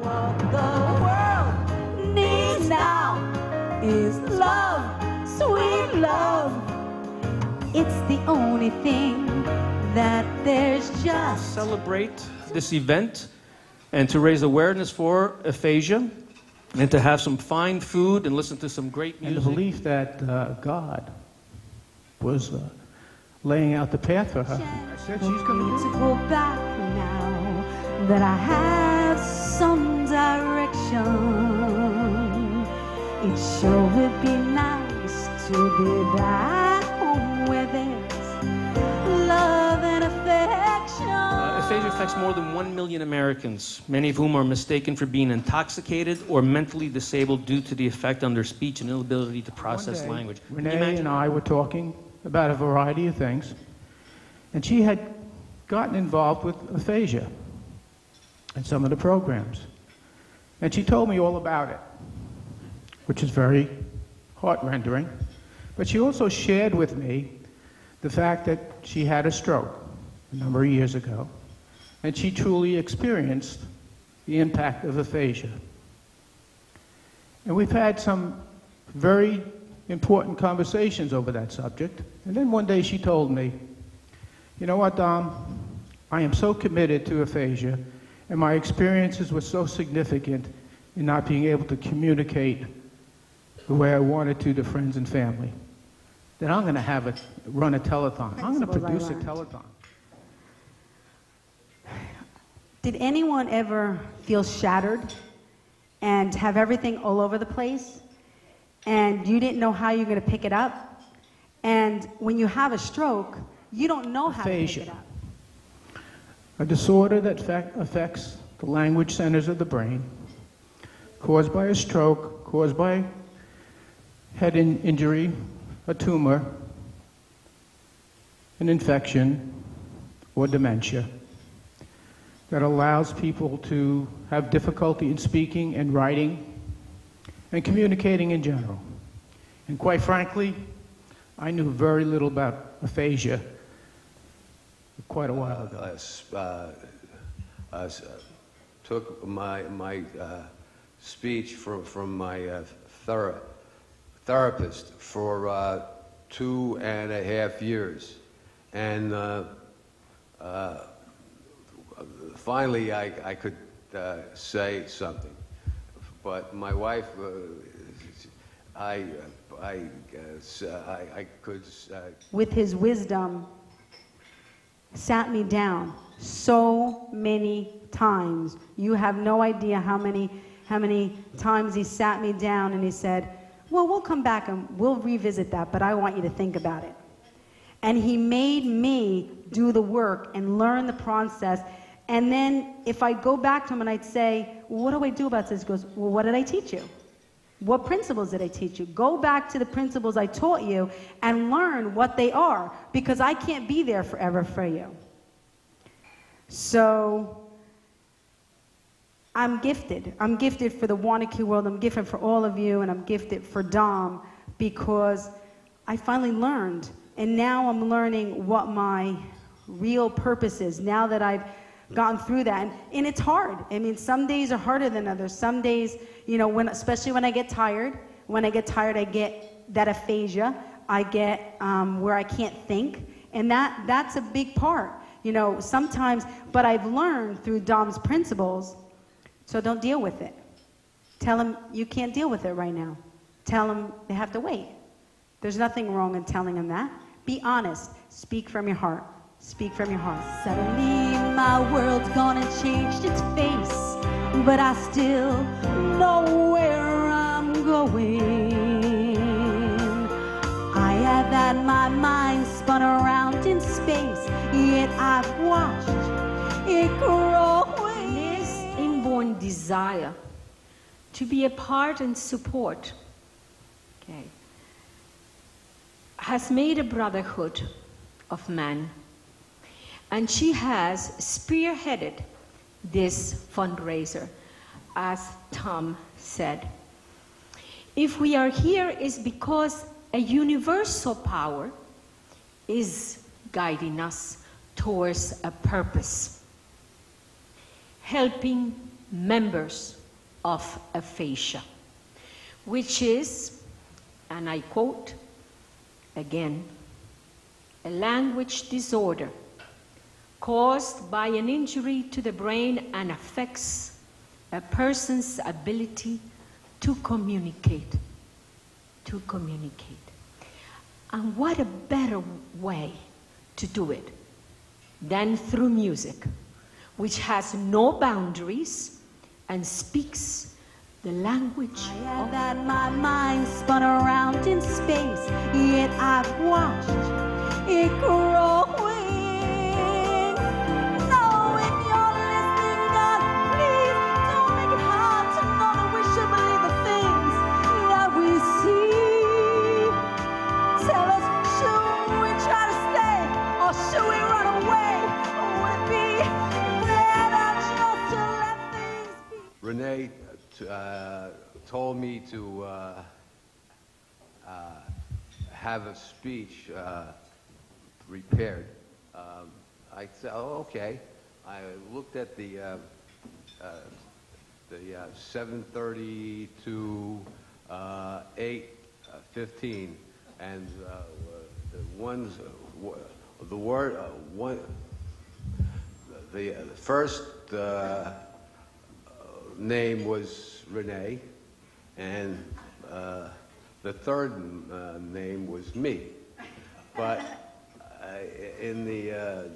What the world needs now is love, sweet love. It's the only thing that there's just. Celebrate this event and to raise awareness for aphasia and to have some fine food and listen to some great music. And the belief that God was laying out the path for her. I said she's going to do it. Go back now that I have some direction. It sure would be nice to be back home where there's love and affection. Aphasia affects more than 1 million Americans, many of whom are mistaken for being intoxicated or mentally disabled due to the effect on their speech and inability to process language. Renee and I were talking about a variety of things, and she had gotten involved with aphasia and some of the programs. And she told me all about it, which is very heart-rendering. But she also shared with me the fact that she had a stroke a number of years ago, and she truly experienced the impact of aphasia. And we've had some very important conversations over that subject. And then one day she told me, you know what, Dom? I am so committed to aphasia, and my experiences were so significant in not being able to communicate the way I wanted to friends and family, that I'm going to run a telethon. I'm going to produce a telethon. Did anyone ever feel shattered and have everything all over the place, and you didn't know how you're going to pick it up? And when you have a stroke, you don't know how to pick it up. A disorder that affects the language centers of the brain, caused by a stroke, caused by head injury, a tumor, an infection, or dementia, that allows people to have difficulty in speaking and writing and communicating in general. And quite frankly, I knew very little about aphasia quite a while ago. I took my speech from my therapist for 2.5 years, and finally I could say something. But my wife, I could. With his wisdom, sat me down so many times. You have no idea how many times he sat me down and he said, well, we'll come back and we'll revisit that, but I want you to think about it. And he made me do the work and learn the process. And then if I go back to him and I'd say, well, what do I do about this? He goes, well, what did I teach you? What principles did I teach you? Go back to the principles I taught you and learn what they are, because I can't be there forever for you. So I'm gifted. I'm gifted for the Wanakee world. I'm gifted for all of you, and I'm gifted for Dom, because I finally learned, and now I'm learning what my real purpose is, now that I've gotten through that. And it's hard. I mean, some days are harder than others. Some days, you know, especially when I get tired, I get that aphasia. I get where I can't think. And that's a big part, you know, sometimes. But I've learned through Dom's principles, so don't deal with it. Tell them you can't deal with it right now. Tell them they have to wait. There's nothing wrong in telling them that. Be honest. Speak from your heart. Speak from your heart. Suddenly my world's gonna change its face, but I still know where I'm going. I have had my mind spun around in space, yet I've watched it grow. This inborn desire to be a part and support, okay, has made a brotherhood of man. And she has spearheaded this fundraiser, as Tom said. If we are here, it's because a universal power is guiding us towards a purpose, helping members of aphasia, which is, and I quote again, a language disorder caused by an injury to the brain and affects a person's ability to communicate. To communicate. And what a better way to do it than through music, which has no boundaries and speaks the language I have had my mind spun around in space, yet I've watched it growing. No, if you're listening, God, please don't make it hard to know that we should believe the things that we see. Tell us, should we try to stay or should we run away? Would it be better just to let things be? Renee told me to have a speech prepared. I said, "Oh, okay." I looked at the 7:30 to 8:15, and the first name was Renee, and the third name was me. But in the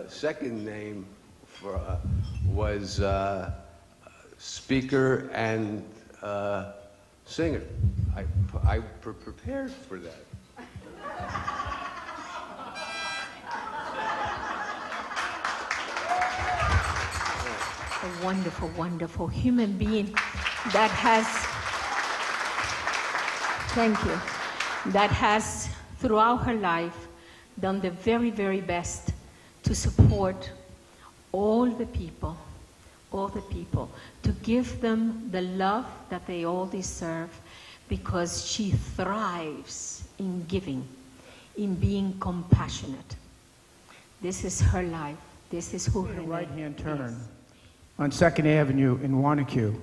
second name was speaker and singer. I prepared for that. A wonderful, wonderful human being that has, thank you, that has throughout her life done the very, very best to support all the people, to give them the love that they all deserve, because she thrives in giving, in being compassionate. This is her life. This is who her right-hand turn is. On 2nd Avenue in Wanacue,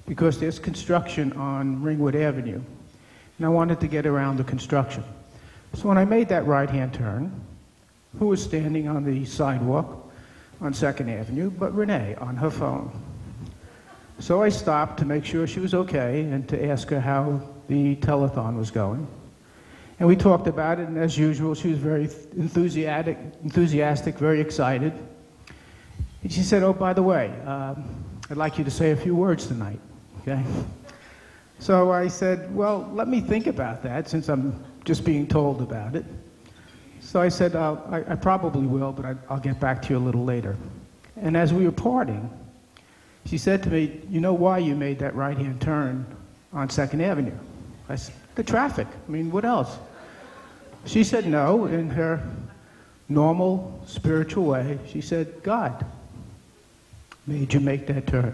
because there's construction on Ringwood Avenue, and I wanted to get around the construction. So when I made that right-hand turn, who was standing on the sidewalk on 2nd Avenue but Renee on her phone? So I stopped to make sure she was okay and to ask her how the telethon was going. And we talked about it, and as usual, she was very enthusiastic, very excited. And she said, "Oh, by the way, I'd like you to say a few words tonight," okay? So I said, "Well, let me think about that, since I'm just being told about it." So I said, I probably will, but I'll get back to you a little later. And as we were parting, she said to me, "You know why you made that right-hand turn on 2nd Avenue?" I said, "The traffic. I mean, what else?" She said no, in her normal spiritual way. She said, "God made you make that turn."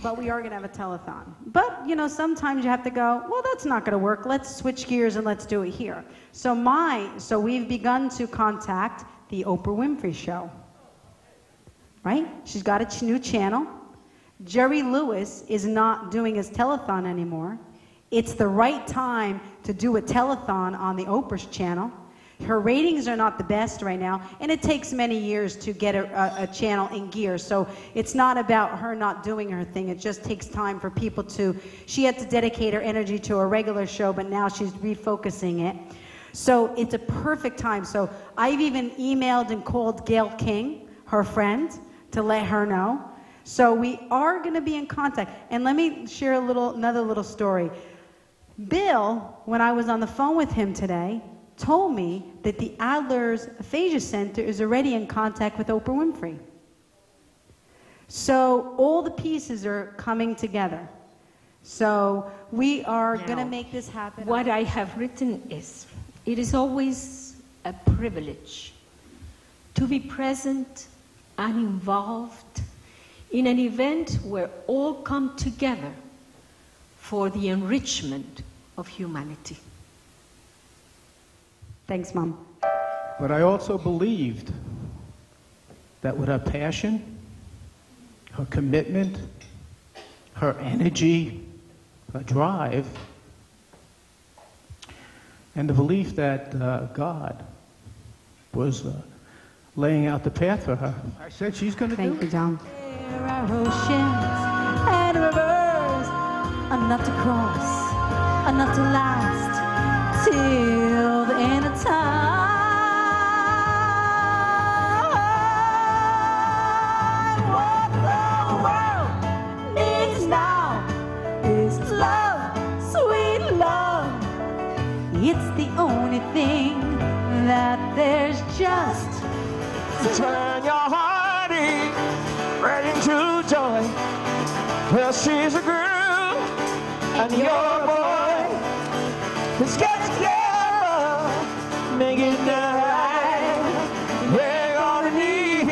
But we are going to have a telethon. But, you know, sometimes you have to go, well, that's not going to work. Let's switch gears and let's do it here. So we've begun to contact the Oprah Winfrey Show. Right? She's got a new channel. Jerry Lewis is not doing his telethon anymore. It's the right time to do a telethon on the Oprah's channel. Her ratings are not the best right now, and it takes many years to get a channel in gear. So it's not about her not doing her thing. It just takes time for people to... She had to dedicate her energy to a regular show, but now she's refocusing it. So it's a perfect time. So I've even emailed and called Gail King, her friend, to let her know. So we are going to be in contact. And let me share another little story. Bill, when I was on the phone with him today, told me that the Adler's Aphasia Center is already in contact with Oprah Winfrey. So all the pieces are coming together. So we are going to make this happen. What I have written is, it is always a privilege to be present and involved in an event where all come together for the enrichment of humanity. Thanks, Mom. But I also believed that with her passion, her commitment, her energy, her drive, and the belief that God was laying out the path for her. I said she's going to do it. Thank you, Dom. There are oceans and rivers enough to cross, enough to last till the end of time. What the world needs now is love, sweet love. It's the only thing that there's just. Turn your heartache right into joy. Well, she's a girl and you're a boy. Let's get together, make it right. We ain't gonna need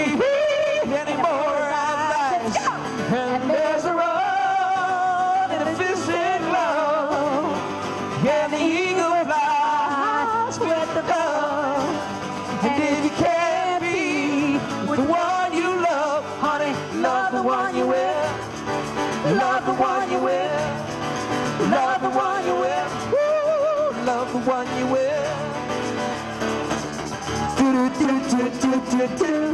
any more advice. And there's a road and a fist in love. Yeah, the eagle flies with the dove. And if you can't be with the one you love, honey, love the one you with. Love the one you with. Love the one you with. Woo, love the one you with. Do do do do do do do.